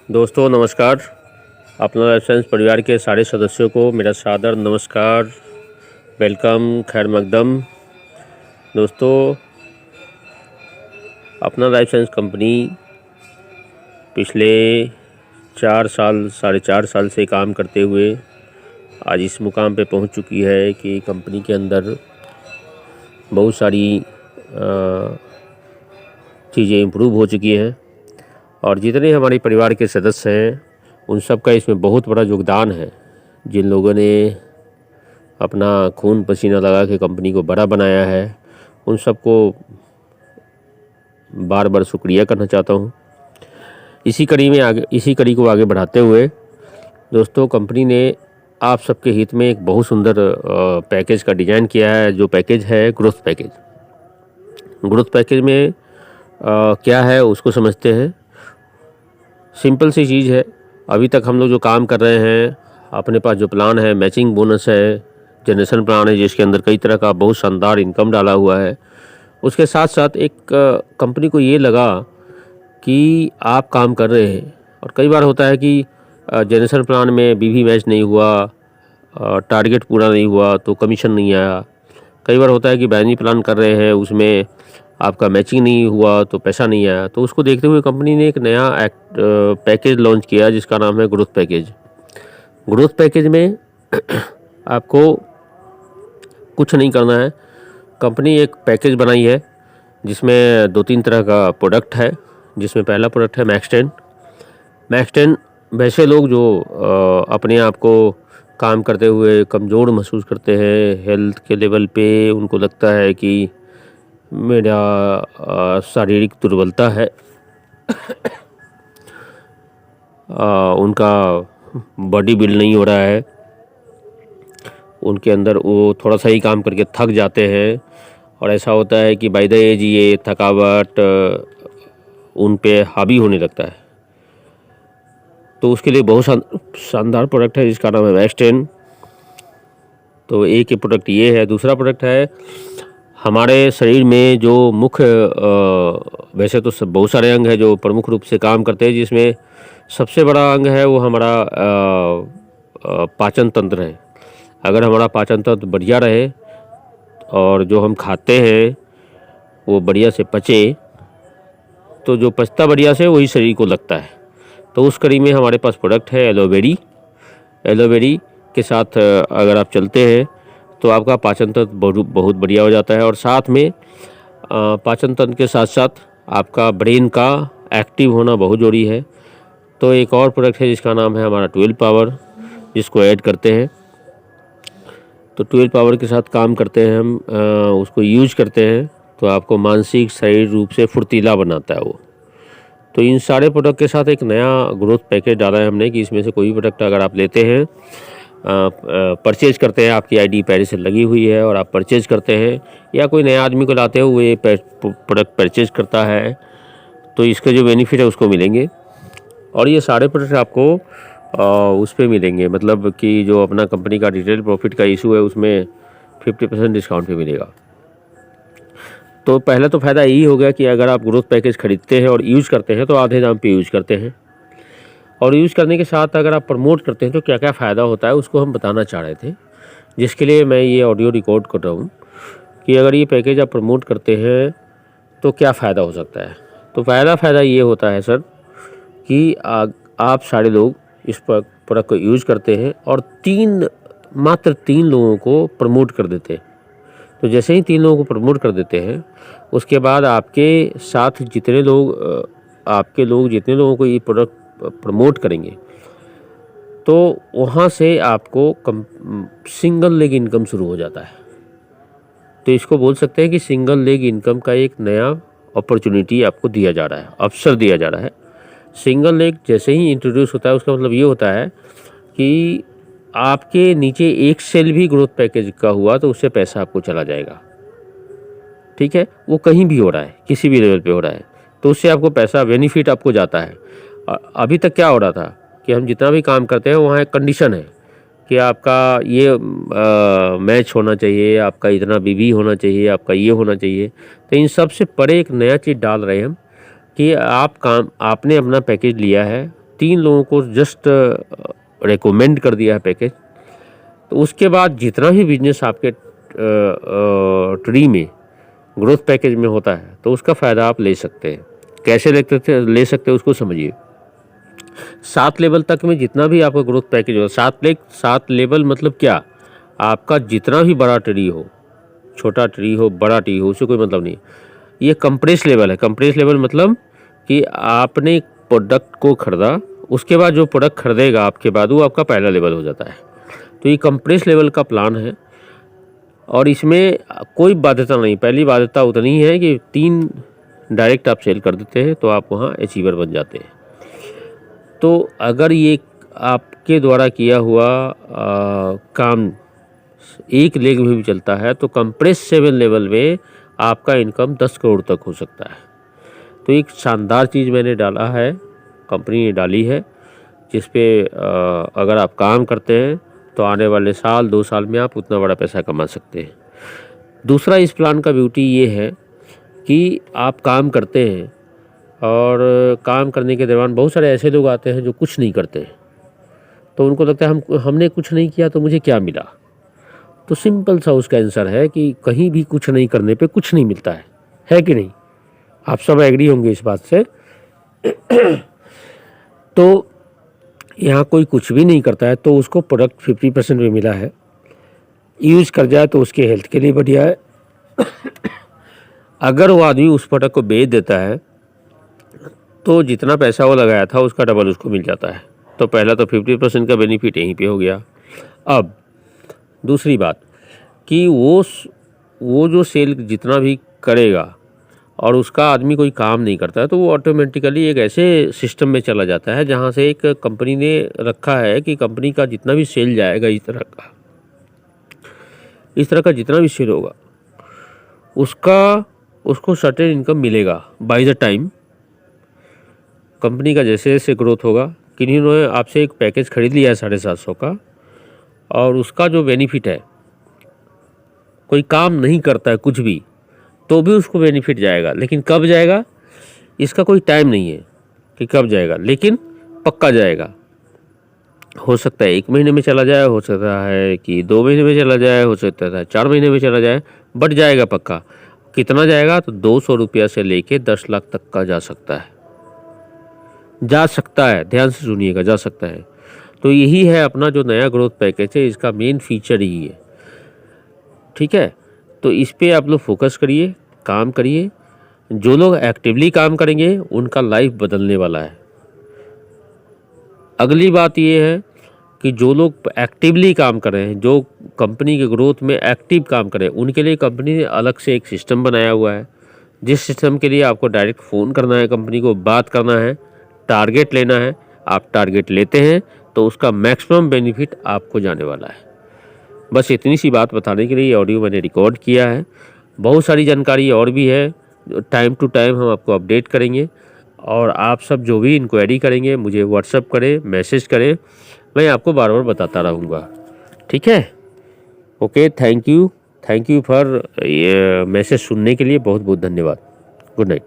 दोस्तों नमस्कार। अपना लाइफ साइंस परिवार के सारे सदस्यों को मेरा सादर नमस्कार, वेलकम, खैर मकदम। दोस्तों, अपना लाइफ साइंस कंपनी पिछले 4 साल, 4.5 साल से काम करते हुए आज इस मुकाम पे पहुंच चुकी है कि कंपनी के अंदर बहुत सारी चीज़ें इम्प्रूव हो चुकी हैं और जितने हमारे परिवार के सदस्य हैं उन सब का इसमें बहुत बड़ा योगदान है। जिन लोगों ने अपना खून पसीना लगा के कंपनी को बड़ा बनाया है उन सबको बार बार शुक्रिया करना चाहता हूँ। इसी कड़ी को आगे बढ़ाते हुए दोस्तों, कंपनी ने आप सबके हित में एक बहुत सुंदर पैकेज का डिज़ाइन किया है, जो पैकेज है ग्रोथ पैकेज। ग्रोथ पैकेज में क्या है उसको समझते हैं। सिंपल सी चीज़ है। अभी तक हम लोग जो काम कर रहे हैं, अपने पास जो प्लान है, मैचिंग बोनस है, जनरेशन प्लान है, जिसके अंदर कई तरह का बहुत शानदार इनकम डाला हुआ है। उसके साथ साथ एक कंपनी को ये लगा कि आप काम कर रहे हैं और कई बार होता है कि जनरेशन प्लान में बीवी मैच नहीं हुआ, टारगेट पूरा नहीं हुआ तो कमीशन नहीं आया। कई बार होता है कि बाइनरी प्लान कर रहे हैं, उसमें आपका मैचिंग नहीं हुआ तो पैसा नहीं आया। तो उसको देखते हुए कंपनी ने एक नया पैकेज लॉन्च किया जिसका नाम है ग्रोथ पैकेज। ग्रोथ पैकेज में आपको कुछ नहीं करना है। कंपनी एक पैकेज बनाई है जिसमें 2-3 तरह का प्रोडक्ट है। जिसमें पहला प्रोडक्ट है मैक्स 10। वैसे लोग जो अपने आप को काम करते हुए कमज़ोर महसूस करते हैं, हेल्थ के लेवल पे उनको लगता है कि मेरा शारीरिक दुर्बलता है, उनका बॉडी बिल्ड नहीं हो रहा है, उनके अंदर वो थोड़ा सा ही काम करके थक जाते हैं और ऐसा होता है कि बाय द एज ये थकावट उन पे हावी होने लगता है। तो उसके लिए बहुत शानदार प्रोडक्ट है जिसका नाम है मैक्स 10। तो एक ये प्रोडक्ट ये है। दूसरा प्रोडक्ट है हमारे शरीर में जो मुख्य वैसे तो बहुत सारे अंग हैं जो प्रमुख रूप से काम करते हैं, जिसमें सबसे बड़ा अंग है वो हमारा पाचन तंत्र है। अगर हमारा पाचन तंत्र बढ़िया रहे और जो हम खाते हैं वो बढ़िया से पचे, तो जो पचता बढ़िया से वही शरीर को लगता है। तो उस कड़ी में हमारे पास प्रोडक्ट है एलोवेरी के साथ अगर आप चलते हैं तो आपका पाचन तंत्र बहुत बढ़िया हो जाता है और साथ में पाचन तंत्र के साथ साथ आपका ब्रेन का एक्टिव होना बहुत ज़रूरी है। तो एक और प्रोडक्ट है जिसका नाम है हमारा 12 पावर, जिसको ऐड करते हैं। तो 12 पावर के साथ काम करते हैं हम, उसको यूज करते हैं तो आपको मानसिक शारीरिक रूप से फुर्तीला बनाता है वो। तो इन सारे प्रोडक्ट के साथ एक नया ग्रोथ पैकेज डाला है हमने कि इसमें से कोई भी प्रोडक्ट अगर आप लेते हैं, परचेज करते हैं, आपकी आईडी पहले से लगी हुई है और आप परचेज करते हैं या कोई नया आदमी को लाते हुए प्रोडक्ट परचेज करता है, तो इसके जो बेनिफिट है उसको मिलेंगे। और ये सारे प्रोडक्ट आपको उस पे मिलेंगे, मतलब कि जो अपना कंपनी का रिटेल प्रॉफिट का इशू है उसमें 50% डिस्काउंट पे मिलेगा। तो पहला तो फ़ायदा यही हो गया कि अगर आप ग्रोथ पैकेज खरीदते हैं और यूज़ करते हैं तो आधे दाम पे यूज़ करते हैं। और यूज़ करने के साथ अगर आप प्रमोट करते हैं तो क्या क्या फ़ायदा होता है उसको हम बताना चाह रहे थे, जिसके लिए मैं ये ऑडियो रिकॉर्ड कर रहा हूँ कि अगर ये पैकेज आप प्रमोट करते हैं तो क्या फ़ायदा हो सकता है। तो फ़ायदा ये होता है सर कि आप सारे लोग इस प्रोडक्ट को यूज़ करते हैं और मात्र 3 लोगों को प्रमोट कर देते हैं। तो जैसे ही 3 लोगों को प्रमोट कर देते हैं उसके बाद आपके साथ जितने लोगों को ये प्रोडक्ट प्रमोट करेंगे तो वहाँ से आपको सिंगल लेग इनकम शुरू हो जाता है। तो इसको बोल सकते हैं कि सिंगल लेग इनकम का एक नया अपॉर्चुनिटी आपको दिया जा रहा है, अवसर दिया जा रहा है। सिंगल लेग जैसे ही इंट्रोड्यूस होता है उसका मतलब ये होता है कि आपके नीचे एक सेल भी ग्रोथ पैकेज का हुआ तो उससे पैसा आपको चला जाएगा। ठीक है, वो कहीं भी हो रहा है, किसी भी लेवल पे हो रहा है, तो उससे आपको पैसा बेनिफिट आपको जाता है। अभी तक क्या हो रहा था कि हम जितना भी काम करते हैं वहाँ एक कंडीशन है कि आपका ये मैच होना चाहिए, आपका इतना बीवी होना चाहिए, आपका ये होना चाहिए। तो इन सब से परे एक नया चीज़ डाल रहे हैं हम कि आपने अपना पैकेज लिया है, 3 लोगों को जस्ट रिकमेंड कर दिया है पैकेज। तो उसके बाद जितना भी बिजनेस आपके ट्री में ग्रोथ पैकेज में होता है तो उसका फ़ायदा आप ले सकते हैं। कैसे ले सकते हैं उसको समझिए। 7 लेवल तक में जितना भी आपका ग्रोथ पैकेज हो, 7 लेवल मतलब क्या, आपका जितना भी बड़ा ट्री हो, छोटा ट्री हो बड़ा ट्री हो, उससे कोई मतलब नहीं है। ये कंप्रेस लेवल है। कंप्रेस लेवल मतलब कि आपने प्रोडक्ट को खरीदा, उसके बाद जो प्रोडक्ट खरीदेगा आपके बाद वो आपका पहला लेवल हो जाता है। तो ये कंप्रेस लेवल का प्लान है और इसमें कोई बाध्यता नहीं। पहली बाध्यता उतनी है कि 3 डायरेक्ट आप सेल कर देते हैं तो आप वहाँ अचीवर बन जाते हैं। तो अगर ये आपके द्वारा किया हुआ काम एक लेग में भी चलता है तो कंप्रेस 7 लेवल में आपका इनकम 10 करोड़ तक हो सकता है। तो एक शानदार चीज़ मैंने डाला है, कंपनी ने डाली है, जिस पे अगर आप काम करते हैं तो आने वाले साल 2 साल में आप उतना बड़ा पैसा कमा सकते हैं। दूसरा इस प्लान का ब्यूटी ये है कि आप काम करते हैं और काम करने के दौरान बहुत सारे ऐसे लोग आते हैं जो कुछ नहीं करते हैं। तो उनको लगता है हमने कुछ नहीं किया तो मुझे क्या मिला। तो सिंपल सा उसका आंसर है कि कहीं भी कुछ नहीं करने पे कुछ नहीं मिलता है कि नहीं? आप सब एग्री होंगे इस बात से। तो यहाँ कोई कुछ भी नहीं करता है तो उसको प्रोडक्ट 50% में मिला है, यूज़ कर जाए तो उसके हेल्थ के लिए बढ़िया है। अगर वो आदमी उस प्रोडक्ट को बेच देता है तो जितना पैसा वो लगाया था उसका डबल उसको मिल जाता है। तो पहला तो 50% का बेनिफिट यहीं पे हो गया। अब दूसरी बात कि वो जो सेल जितना भी करेगा और उसका आदमी कोई काम नहीं करता है तो वो ऑटोमेटिकली एक ऐसे सिस्टम में चला जाता है जहाँ से एक कंपनी ने रखा है कि कंपनी का जितना भी सेल जाएगा इस तरह का जितना भी सेल होगा उसको सर्टेन इनकम मिलेगा बाय द टाइम कंपनी का जैसे जैसे ग्रोथ होगा। किन्हीं ने आपसे एक पैकेज खरीद लिया है 750 का और उसका जो बेनिफिट है, कोई काम नहीं करता है कुछ भी तो भी उसको बेनिफिट जाएगा, लेकिन कब जाएगा इसका कोई टाइम नहीं है कि कब जाएगा, लेकिन पक्का जाएगा। हो सकता है 1 महीने में चला जाए, हो सकता है कि 2 महीने में चला जाए, हो सकता है 4 महीने में चला जाए, बट जाएगा पक्का। कितना जाएगा तो 200 रुपया से लेके 10 लाख तक का जा सकता है। ध्यान से सुनिएगा, जा सकता है। तो यही है अपना जो नया ग्रोथ पैकेज है, इसका मेन फीचर ही है। ठीक है, तो इस पे आप लोग फोकस करिए, काम करिए। जो लोग एक्टिवली काम करेंगे उनका लाइफ बदलने वाला है। अगली बात ये है कि जो लोग एक्टिवली काम कर रहे हैं, जो कंपनी के ग्रोथ में एक्टिव काम करें, उनके लिए कंपनी ने अलग से एक सिस्टम बनाया हुआ है, जिस सिस्टम के लिए आपको डायरेक्ट फ़ोन करना है, कंपनी को बात करना है, टारगेट लेना है। आप टारगेट लेते हैं तो उसका मैक्सिमम बेनिफिट आपको जाने वाला है। बस इतनी सी बात बताने के लिए ये ऑडियो मैंने रिकॉर्ड किया है। बहुत सारी जानकारी और भी है, टाइम टू टाइम हम आपको अपडेट करेंगे। और आप सब जो भी इंक्वायरी करेंगे मुझे व्हाट्सअप करें, मैसेज करें, मैं आपको बार बार बताता रहूँगा। ठीक है, okay, thank you for message सुनने के लिए बहुत बहुत धन्यवाद। Good night.